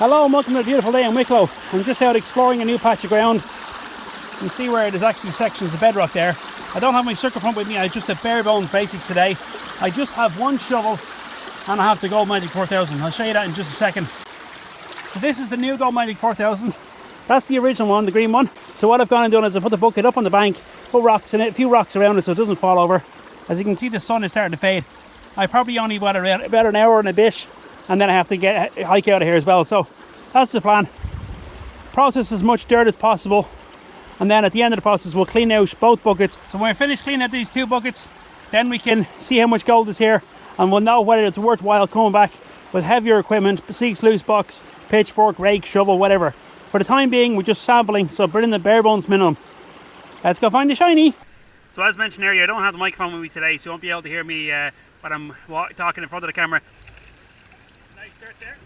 Hello and welcome to a beautiful day in Wicklow. I'm just out exploring a new patch of ground. You can see where there's actually sections of bedrock there. I don't have my circuit pump with me, I just have bare bones basics today. I just have one shovel and I have the Gold Magic 4000. I'll show you that in just a second. So this is the new Gold Magic 4000. That's the original one, the green one. So what I've gone and done is I put the bucket up on the bank, put rocks in it, a few rocks around it so it doesn't fall over. As you can see, the sun is starting to fade. I probably only got about an hour and a bit, and then I have to hike out of here as well. So that's the plan. Process as much dirt as possible, and then at the end of the process we'll clean out both buckets. So when we finish cleaning out these two buckets, then we can see how much gold is here, and we'll know whether it's worthwhile coming back with heavier equipment, seek sluice box, pitchfork, rake, shovel, whatever. For the time being, we're just sampling, so put in the bare bones minimum. Let's go find the shiny. So as mentioned earlier, I don't have the microphone with me today, so you won't be able to hear me when I'm talking in front of the camera. Nice dirt there.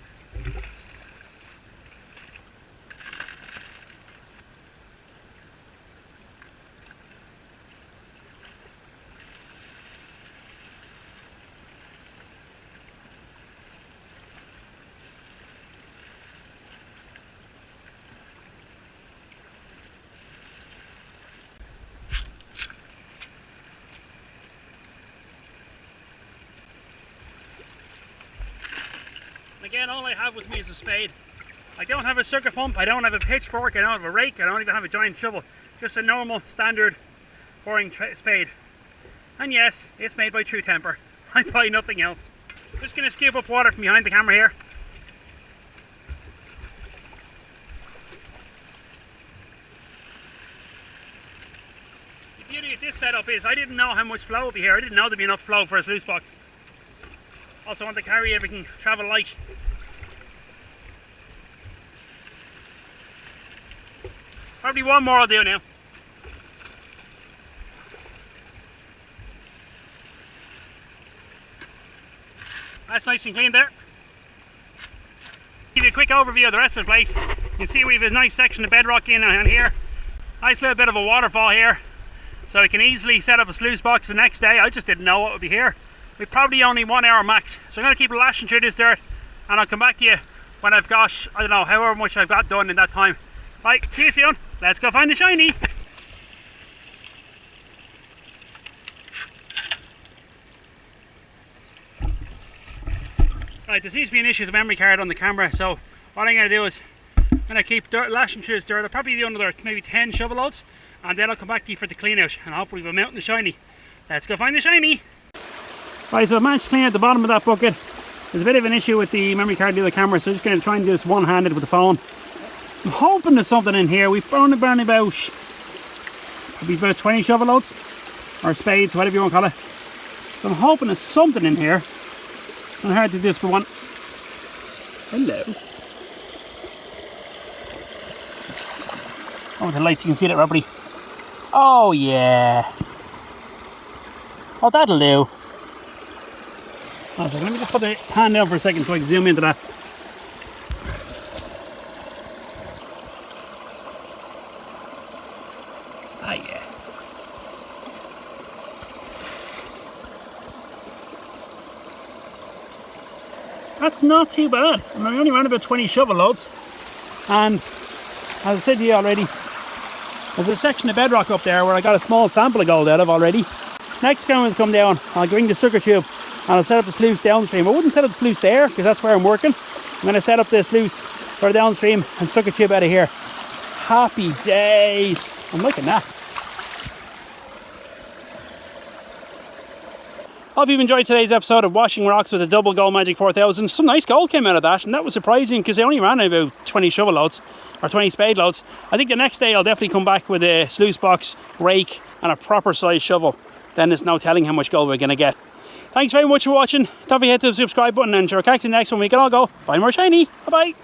Again, all I have with me is a spade. I don't have a circuit pump, I don't have a pitchfork, I don't have a rake, I don't even have a giant shovel. Just a normal, standard, boring spade. And yes, it's made by True Temper. I buy nothing else. Just going to scoop up water from behind the camera here. The beauty of this setup is I didn't know how much flow would be here. I didn't know there'd be enough flow for a sluice box. Also want to carry everything, travel light. Probably one more I'll do now. That's nice and clean there. Give you a quick overview of the rest of the place. You can see we have a nice section of bedrock in and here. Nice little bit of a waterfall here. So we can easily set up a sluice box the next day. I just didn't know what would be here. We probably only 1 hour max. So I'm going to keep lashing through this dirt and I'll come back to you when I've got, I don't know, however much I've got done in that time. Right, see you soon. Let's go find the shiny. Right, there seems to be an issue with the memory card on the camera, so what I'm going to do is I'm going to keep lashing through this dirt. I'll probably do another maybe 10 shovel loads, and then I'll come back to you for the clean out, and hopefully we'll mount the shiny. Let's go find the shiny. Right, so I managed to clean out the bottom of that bucket. There's a bit of an issue with the memory card of the camera, so I'm just going to try and do this one-handed with the phone. I'm hoping there's something in here. We've only burned about 20 shovel loads, or spades, whatever you want to call it. So I'm hoping there's something in here. It's hard to do this for one. Hello. Oh, with the lights you can see that properly. Oh yeah. Oh, that'll do. One second, let me just put the hand down for a second so I can zoom into that. Ah, yeah. That's not too bad. I mean, I only ran about 20 shovel loads. And as I said to you already, there's a section of bedrock up there where I got a small sample of gold out of already. Next time I come down, I'll bring the sucker tube and I'll set up the sluice downstream. I wouldn't set up the sluice there because that's where I'm working. I'm going to set up the sluice for the downstream and sucker tube out of here. Happy days. I'm liking that. Hope you've enjoyed today's episode of Washing Rocks with a double Gold Magic 4000. Some nice gold came out of that, and that was surprising because I only ran about 20 shovel loads or 20 spade loads. I think the next day I'll definitely come back with a sluice box, rake and a proper size shovel. Then there's no telling how much gold we're going to get. Thanks very much for watching. Don't forget to hit the subscribe button, and sure, catch you next one. We can all go find more shiny. Bye bye.